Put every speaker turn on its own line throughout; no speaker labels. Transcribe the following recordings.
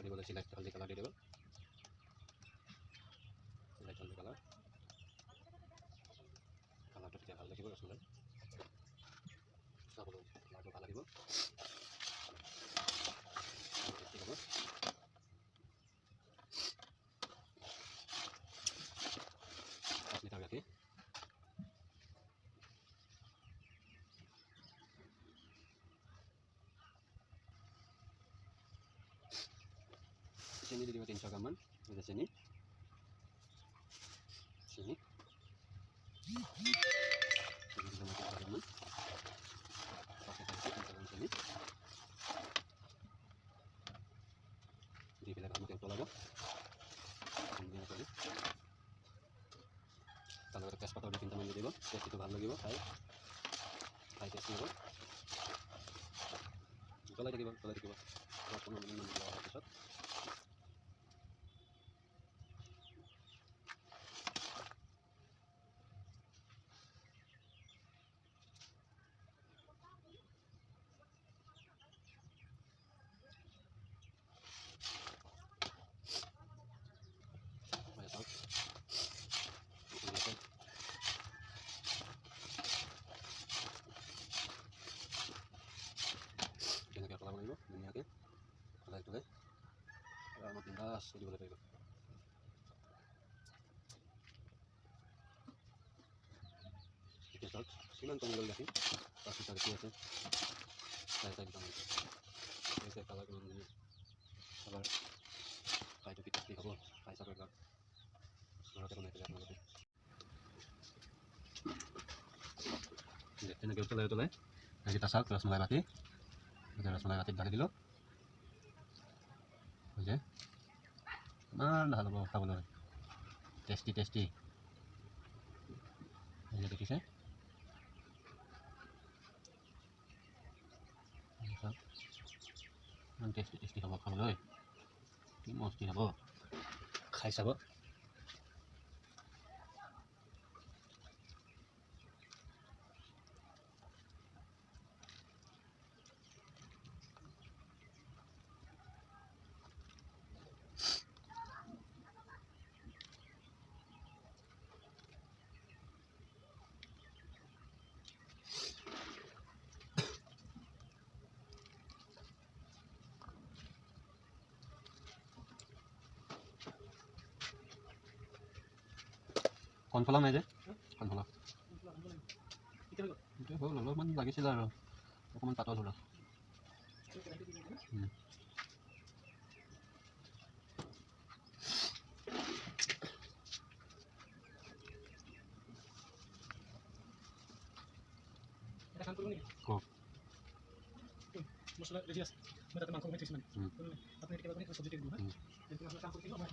দিব সিলেক্ট হলদি কালার দিয়ে দেব সিলেক্ট হলদি কালার কালারটা ঠিক ভালো লাগিব আসলে সব কালারটা ভালো দিব ঠিক আছে আপনি তাহলে sini di 300 graman dari sini sini sini 300 graman pakai tadi sini di bilang kamu tempel lagi kemudian tadi kalau tes patau di pintaman jadi tes itu ভালো লাগিব খাই খাই টেষ্ট কৰিব কলাই থাকিব 15 মিনিট মান দিয়াৰ পিছত kalau mau dunia ke kalau itu deh kalau mau pindah jadi boleh itu kita start siman tunggu lagi pasti cari sih saya di tangan ini saya kalau ini kalau kayak itu kita kalau kayak sampai kan kalau kita naik jalan lagi ini kita lihat dulu ya kita start terus mulai mati terus mulai mati dari dulu oke mana halo kamu testi ini jadi saya nanti testi kamu loh ini mau testi kamu kayak siapa konfirm aja konfirm itu lo man lagi sih lah aku man patol lo kok
masulah religius mereka mangkong itu semen apa yang kita lakukan itu subjektif dulu dan kita lakukan campur itu apa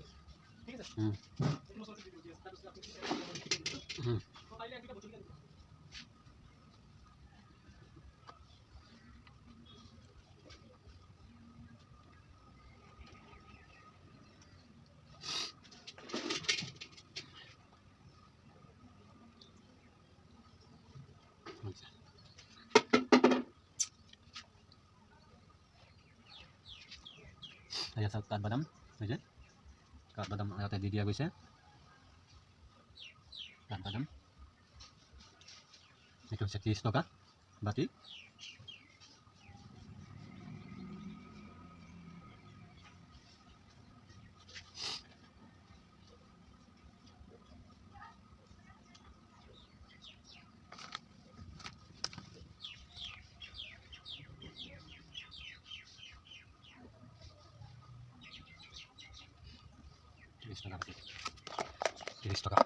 ini kan itu masalah religius harus lakukan kalau kalian kita butuhkan
saya saat badam aja kat badam yang tadi dia guys ya kat badam itu sekis toka berarti Tiris toka